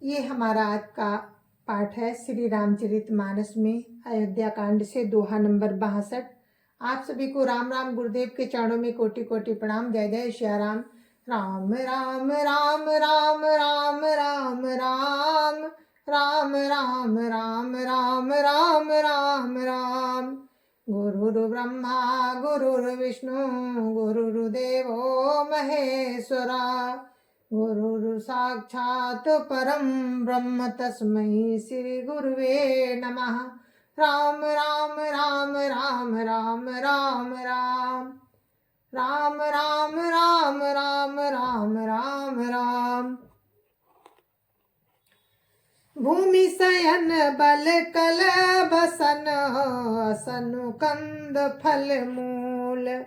ये हमारा आज का पाठ है श्री रामचरितमानस में अयोध्या कांड से दोहा नंबर 62। आप सभी को राम राम। गुरुदेव के चरणों में कोटि कोटि प्रणाम। जय जय श्री राम। राम राम राम राम राम राम राम राम राम राम राम राम राम राम। गुरुर् ब्रह्मा गुरुर्विष्णु गुरुर्देवो महेश्वरा। गुरुर् साक्षात् परम ब्रह्म तस्मै श्री गुरुवे नमः। राम राम राम राम राम राम राम राम राम राम राम राम राम राम। भूमि शयन बल कल बसन असनु कंद फल मूल।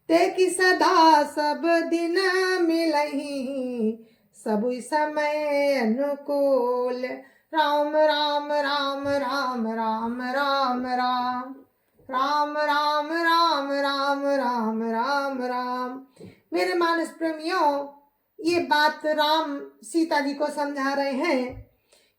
ते की सदा सब दिन मिलही सब समय अनुकूल। राम राम राम राम राम राम राम राम राम राम राम राम राम राम। मेरे मानस प्रेमियों, ये बात राम सीता जी को समझा रहे हैं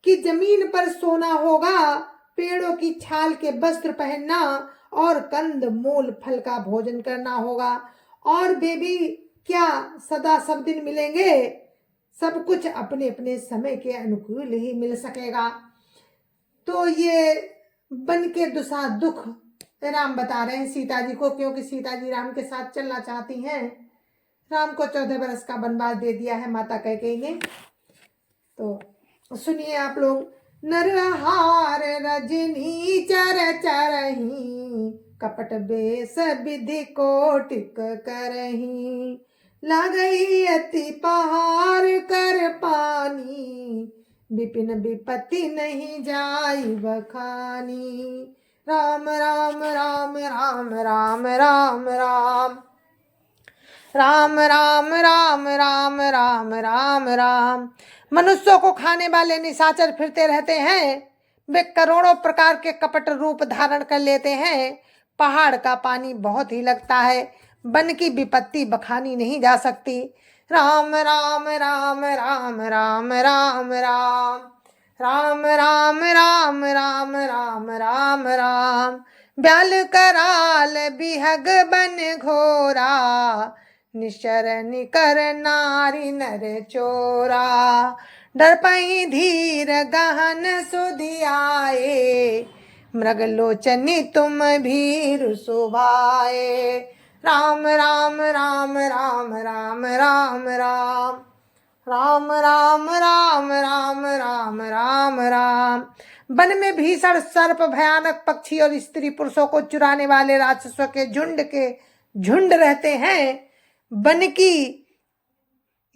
कि जमीन पर सोना होगा, पेड़ों की छाल के वस्त्र पहनना और कंद मूल फल का भोजन करना होगा। और बेबी क्या सदा सब दिन मिलेंगे? सब कुछ अपने अपने समय के अनुकूल ही मिल सकेगा। तो ये बन के दुसा दुख राम बता रहे हैं सीता जी को, क्योंकि सीता जी राम के साथ चलना चाहती हैं। राम को 14 वर्ष का वनवास दे दिया है माता कैकेयी ने। तो सुनिए आप लोग। नरहार रजनी चर चरही कपट बेस विधि कोटिक करही। लगई अति पहाड़ कर पानी विपिन विपत्ति नहीं जाई बखानी। राम राम राम राम राम राम राम राम राम राम राम राम राम राम। मनुष्यों को खाने वाले निशाचर फिरते रहते हैं। वे करोड़ों प्रकार के कपट रूप धारण कर लेते हैं। पहाड़ का पानी बहुत ही लगता है, वन की विपत्ति बखानी नहीं जा सकती। राम राम राम राम राम राम राम राम राम राम राम राम राम राम। ब्याल कराल बिहग बन घोरा निशर निकर नारी नर चोरा। डर पई धीर गहन सुधियाए मृगलोचनी तुम भीर सुभाए। राम राम राम राम राम राम राम राम राम राम राम राम राम राम। वन में भीषण सर्प, भयानक पक्षी और स्त्री पुरुषों को चुराने वाले राक्षसों के झुंड रहते हैं। वन की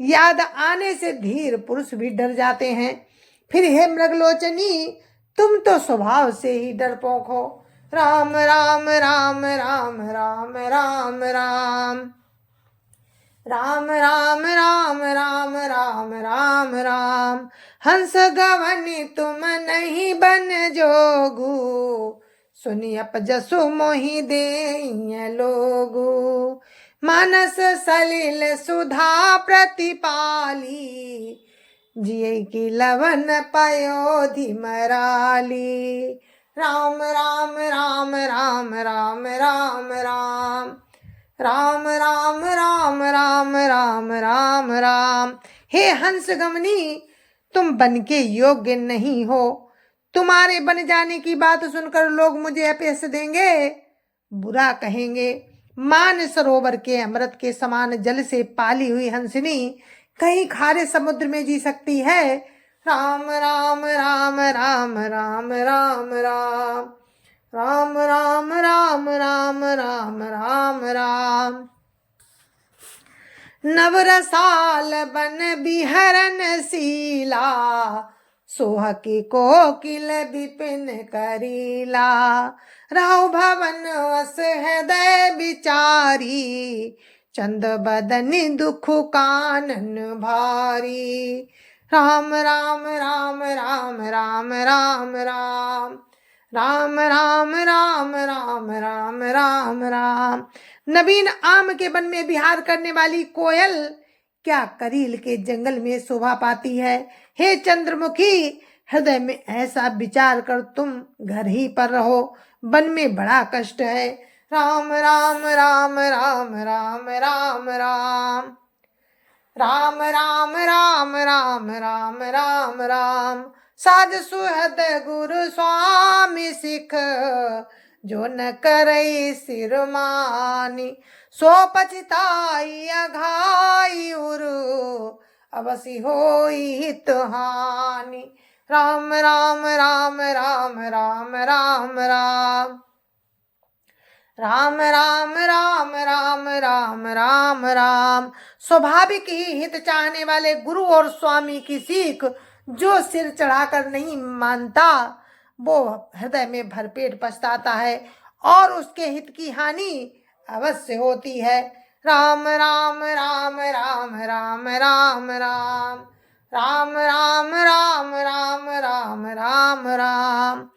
याद आने से धीर पुरुष भी डर जाते हैं। फिर हे मृगलोचनी, तुम तो स्वभाव से ही डरपोक हो। राम राम राम राम राम राम राम राम राम राम राम राम राम राम। हंस गवनी तुम नहीं बन जोगू सुनी अपजसु मोहि दे लोगू। मानस सलिल सुधा प्रतिपाली जिये की लवन पयोधि मराली। राम राम राम राम राम राम राम राम राम राम राम राम राम राम। हे हंस गमनी, तुम बन के योग्य नहीं हो। तुम्हारे बन जाने की बात सुनकर लोग मुझे अपयश देंगे, बुरा कहेंगे। मान सरोवर के अमृत के समान जल से पाली हुई हंसनी कहीं खारे समुद्र में जी सकती है। राम राम राम राम राम राम राम राम राम राम राम राम राम राम। नवरसाल बन बिहरन शीला सोह की कोकिल विपिन करीला। राव भवन वस हृदय विचारी चंद बदनि दुख कानन भारी। राम राम राम राम राम राम राम राम राम राम राम राम राम राम। नवीन आम के वन में विहार करने वाली कोयल क्या करील के जंगल में शोभा पाती है। हे चंद्रमुखी, हृदय में ऐसा विचार कर तुम घर ही पर रहो, वन में बड़ा कष्ट है। राम राम राम राम राम राम राम राम राम राम राम राम राम राम। साज सुहद गुरु स्वामी सिख, जो न करई सिरमानी, सो पछताई अघाई उरु, अवसि होई हित हानि। राम राम राम राम राम राम राम राम राम राम राम राम राम राम। स्वाभाविक ही हित चाहने वाले गुरु और स्वामी की सीख जो सिर चढ़ाकर नहीं मानता, वो हृदय में भरपेट पछताता है और उसके हित की हानि अवश्य होती है। राम राम राम राम राम राम राम राम राम राम राम राम राम राम।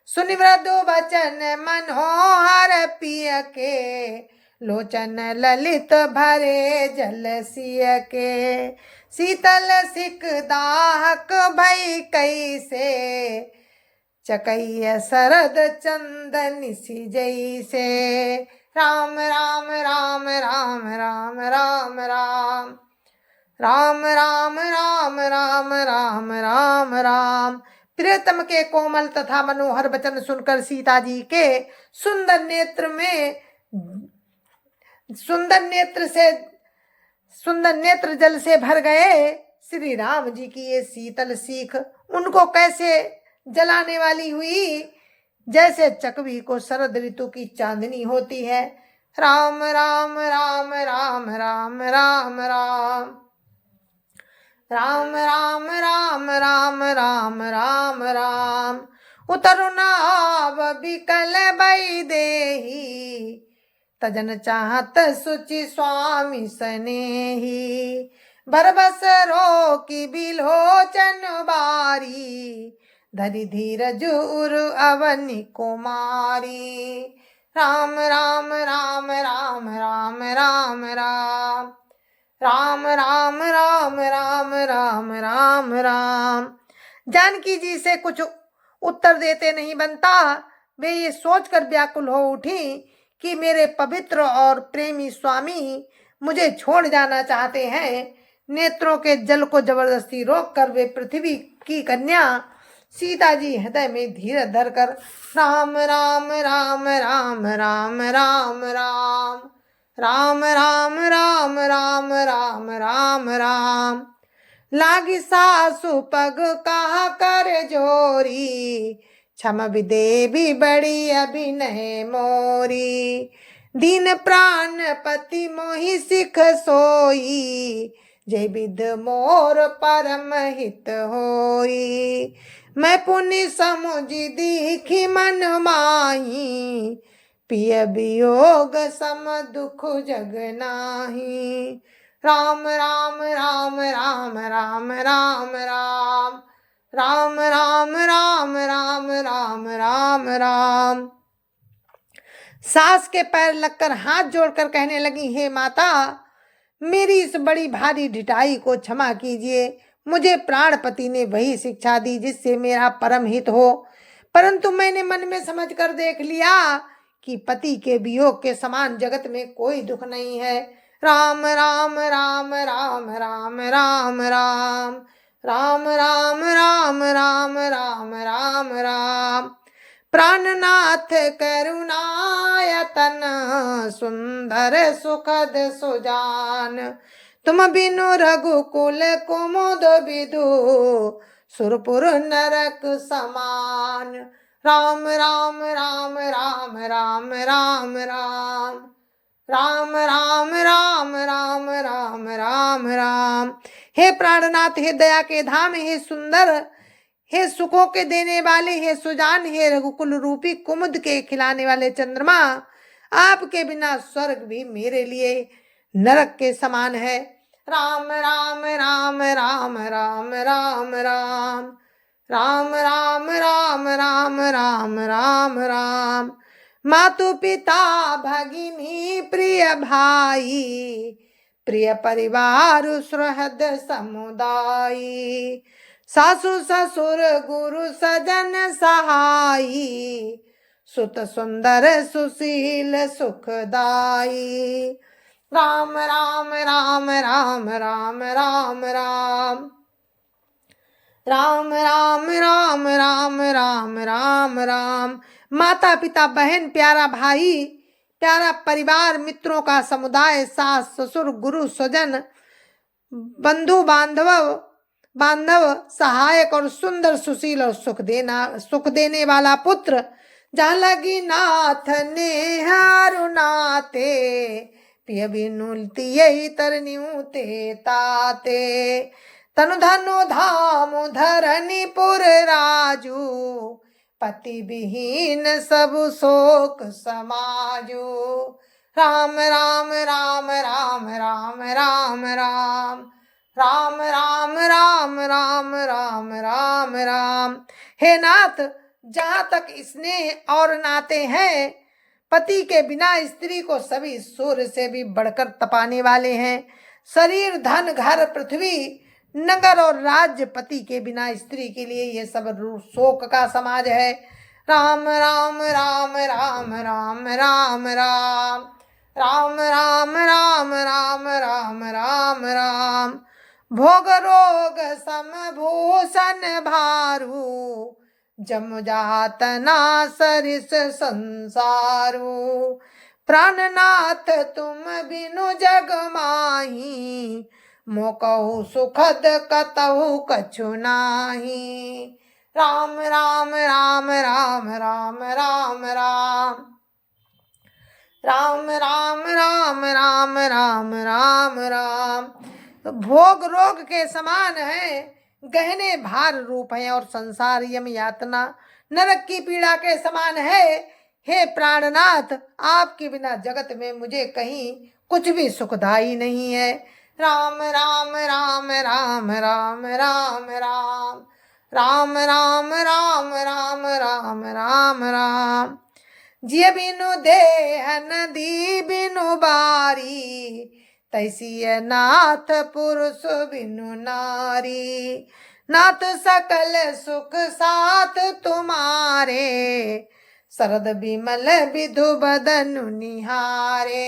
सुनि मृदु वचन मनोहर पिय के, लोचन ललित भरे जल सिय के। शीतल सिक दाहक भई कैसे, चकैय शरद चंदन सी जैसे। राम राम राम राम राम राम राम राम राम राम राम राम राम राम। प्रियतम के कोमल तथा मनोहर वचन सुनकर सीता जी के सुंदर नेत्र जल से भर गए। श्री राम जी की ये शीतल सीख उनको कैसे जलाने वाली हुई, जैसे चकवी को शरद ऋतु की चांदनी होती है। राम राम राम राम राम राम राम राम राम राम राम राम राम राम। उतरु नाव बिकल बई देही, तजन चाहत सुचि स्वामी सनेही। बरबस रोकी बिलोचन बारी, धरि धीरज उरु अवनि कुमारी। राम राम राम राम राम राम राम राम राम राम राम राम राम राम। जानकी जी से कुछ उत्तर देते नहीं बनता। वे ये सोचकर व्याकुल हो उठी कि मेरे पवित्र और प्रेमी स्वामी मुझे छोड़ जाना चाहते हैं। नेत्रों के जल को जबरदस्ती रोककर वे पृथ्वी की कन्या सीता जी हृदय में धीरज धरकर राम राम राम राम राम राम राम राम राम राम राम राम राम राम। लागी सासु पग कहा कर जोरी, क्षम विदेवी बड़ी अभिनय मोरी। दीन प्राण पति मोहि सिख सोई, जय विध मोर परम हित होई। मैं पुनि समुझ दीखी मन माही, पिय वियोग सम दुख जग नाही। राम राम राम राम राम राम राम राम राम राम राम राम राम राम। सास के पैर लगकर हाथ जोड़कर कहने लगी, हे माता, मेरी इस बड़ी भारी ढिठाई को क्षमा कीजिए। मुझे प्राणपति ने वही शिक्षा दी जिससे मेरा परम हित हो, परंतु मैंने मन में समझ कर देख लिया कि पति के वियोग के समान जगत में कोई दुख नहीं है। राम राम राम राम राम राम राम राम राम राम राम राम राम राम। प्राणनाथ करुणायतन, सुंदर सुखद सुजान। तुम बिनु रघुकुल कुमुद विदु, सुरपुर नरक समान। राम राम राम राम राम राम राम राम राम राम राम राम राम राम। हे प्राणनाथ, हे दया के धाम, हे सुंदर, हे सुखों के देने वाले, हे सुजान, हे रघुकुल रूपी कुमुद के खिलाने वाले चंद्रमा, आपके बिना स्वर्ग भी मेरे लिए नरक के समान है। राम राम राम राम राम राम राम राम राम राम राम राम राम राम। मातु पिता भगिनी प्रिय भाई, प्रिय परिवार सुहृद समुदाय, सासु ससुर गुरु सजन सहाई, सुत सुंदर सुशील सुखदाई। राम राम राम राम राम राम राम राम राम राम राम राम राम राम। माता पिता बहन प्यारा भाई प्यारा परिवार मित्रों का समुदाय, सास ससुर गुरु स्वजन बंधु बांधव सहायक और सुंदर सुशील और सुख देने वाला पुत्र, जहाँ लगी नाथ ने हारु नाते, पिय बिनुलती यही तरनियु ते ताते। तनु धनु धाम धरनीपुर राजू, पति विहीन सब शोक समाजू। राम राम राम राम राम राम राम राम राम राम राम राम राम राम। हे नाथ, जहाँ तक स्नेह और नाते हैं, पति के बिना स्त्री को सभी सूर्य से भी बढ़कर तपाने वाले हैं। शरीर धन घर पृथ्वी नगर और राज्य, पति के बिना स्त्री के लिए ये सब शोक का समाज है। राम राम राम राम राम राम राम राम राम राम राम राम राम राम। भोग रोग समभूषण भारू, जम जातना सरिस संसारू। प्राणनाथ तुम बिनु जग माही, मोकहु सुखद कतहु कछु नाही। राम राम राम राम राम राम राम राम राम राम राम राम राम राम। भोग रोग के समान है, गहने भार रूप है, और संसार यम यातना नरक की पीड़ा के समान है। हे प्राणनाथ, आपके बिना जगत में मुझे कहीं कुछ भी सुखदाई नहीं है। राम राम राम राम राम राम राम राम राम राम राम राम राम राम। जिय बिनु देह नदी बिनु बारी, तैसी नाथ पुरुष बिनु नारी। नाथ सकल सुख साथ तुम्हारे, शरद बिमल विधु बदनु निहारे।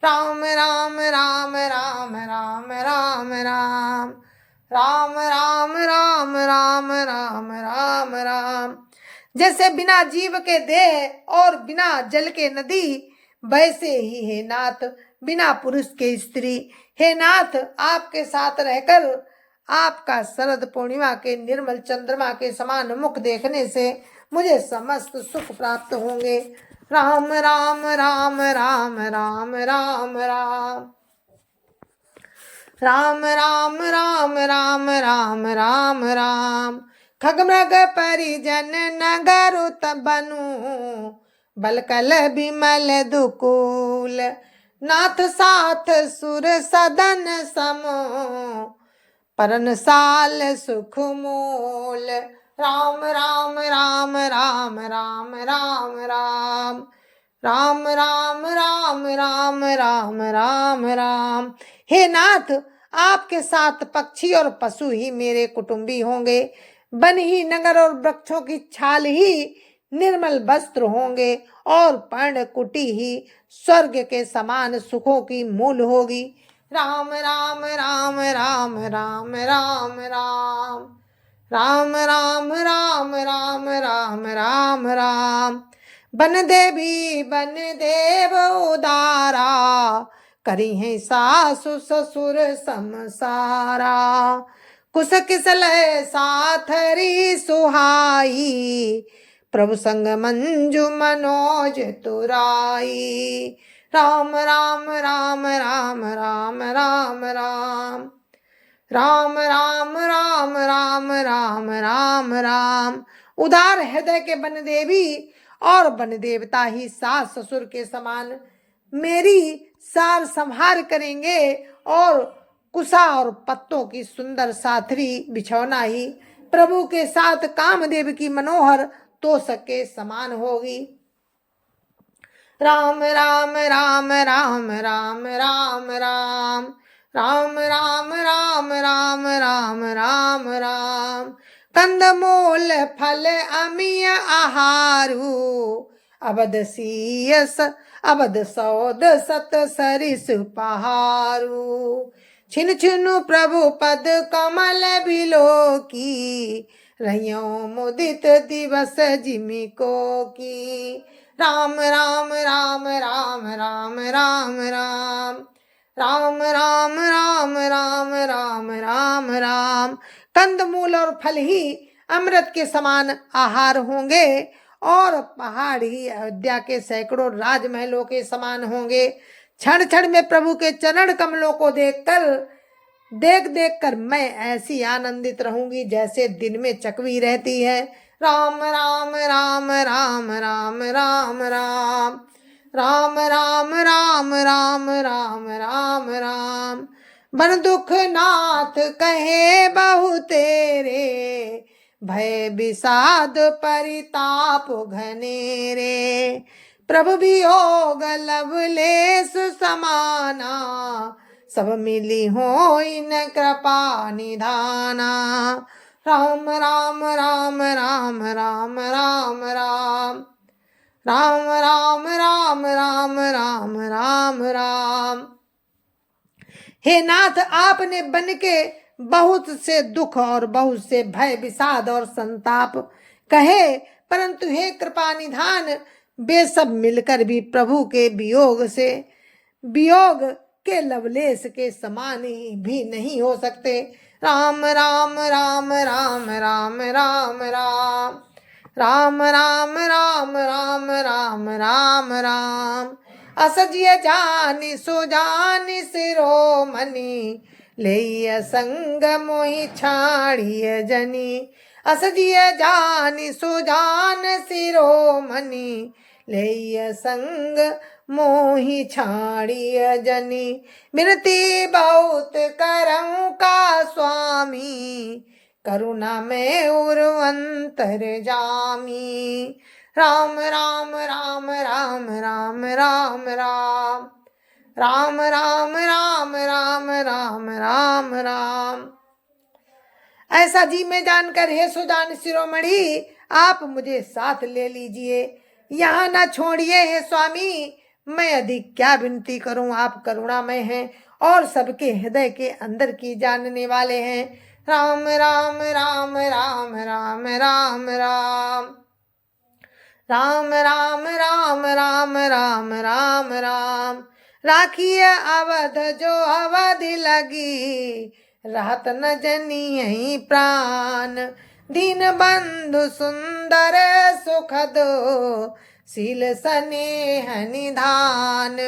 राम राम राम राम राम राम राम राम राम राम राम राम राम राम। जैसे बिना जीव के देह और बिना जल के नदी, वैसे ही हे नाथ बिना पुरुष के स्त्री। हे नाथ, आपके साथ रहकर आपका शरद पूर्णिमा के निर्मल चंद्रमा के समान मुख देखने से मुझे समस्त सुख प्राप्त होंगे। राम राम राम राम राम राम राम राम राम राम राम राम राम राम। खगमृग परिजन नगर बनु, बलकल बिमल दुकूल। नाथ साथ सुर सदन समो, परनसाल सुख मूल। राम राम राम राम राम राम राम राम राम राम राम राम राम राम। हे नाथ, आपके साथ पक्षी और पशु ही मेरे कुटुंबी होंगे। वन ही नगर और वृक्षों की छाल ही निर्मल वस्त्र होंगे, और पर्णकुटी ही स्वर्ग के समान सुखों की मूल होगी। राम राम राम राम राम राम राम राम राम राम राम राम राम राम। बन देव उदारा, करी है सासु ससुर समसारा। कुश किसलय साथरी सुहाई, प्रभु संग मंजू मनोज तुराई। राम राम राम राम राम राम राम राम राम राम राम राम राम राम। उदार हृदय के बन देवी और बन देवता ही सास ससुर के समान मेरी सार संहार करेंगे, और कुशा और पत्तों की सुंदर साथरी बिछौना ही प्रभु के साथ कामदेव की मनोहर तोषक के समान होगी। राम राम राम राम राम राम राम राम राम राम राम राम राम राम। कंदमूल फल अमीय आहारू, अबद सीयस अबद सौद सत सरिस पहारू। छिन छिनु प्रभु पद कमल बिलो की, रहियो मुदित दिवस जिमिको की। राम राम राम राम राम राम राम राम राम राम राम राम राम राम। कंदमूल और फल ही अमृत के समान आहार होंगे और पहाड़ ही अयोध्या के सैकड़ों राजमहलों के समान होंगे। क्षण क्षण में प्रभु के चरण कमलों को देख देख कर मैं ऐसी आनंदित रहूंगी जैसे दिन में चकवी रहती है। राम राम राम राम राम राम राम राम राम राम राम राम राम राम। बन दुख नाथ कहे बहु तेरे, भय विषाद परिताप घनेरे। प्रभु वियोग लवलेस समाना, सब मिली हो इन कृपा निधाना। राम राम राम राम राम राम राम राम राम राम राम राम राम राम। हे नाथ, आपने बन के बहुत से दुख और बहुत से भय विषाद और संताप कहे, परंतु हे कृपा निधान, वे सब मिलकर भी प्रभु के वियोग के लवलेश के समान ही भी नहीं हो सकते। राम राम राम राम राम राम राम राम राम राम राम राम राम राम। असजिय जानि सुजानि शिरोमणि, लेय संग मोहि छाड़िय जनी। असजिय जानि सुजान शिरोमणि, लेय संग मोहि छाड़िय जनी। विनती बहुत करऊं का स्वामी, करुणा में उर्वंतर जामी। राम राम राम राम राम राम राम राम राम राम राम राम राम राम। ऐसा जी में जानकर हे सुजान शिरोमणि, आप मुझे साथ ले लीजिए, यहाँ न छोड़िए हे स्वामी। मैं अधिक क्या विनती करूं, आप करुणामय हैं और सबके हृदय के अंदर की जानने वाले हैं। राम राम राम राम राम राम राम राम राम राम राम राम राम राम। राखिए अवध जो अवधि लगी, रहत न जनी यही प्राण। दीन बंधु सुंदर सुखद, शील स्नेह निधान।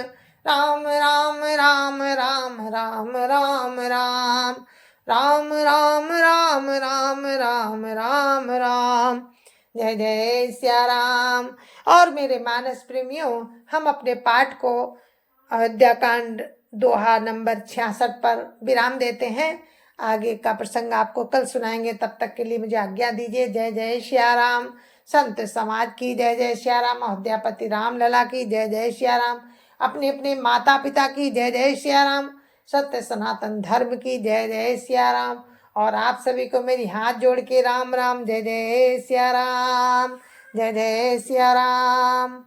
राम राम राम राम राम राम राम राम राम राम राम राम राम राम। जय जय सिया राम। और मेरे मानस प्रेमियों, हम अपने पाठ को अयोध्या कांड दोहा नंबर 66 पर विराम देते हैं। आगे का प्रसंग आपको कल सुनाएंगे, तब तक के लिए मुझे आज्ञा दीजिए। जय जय सिया राम। संत समाज की जय जय सिया राम। अयोध्यापति राम लला की जय जय सिया राम। अपने अपने माता पिता की जय जय सिया राम। सत्य सनातन धर्म की जय जय सिया राम। और आप सभी को मेरी हाथ जोड़ के राम राम। जय जय सिया राम। जय जय सिया राम।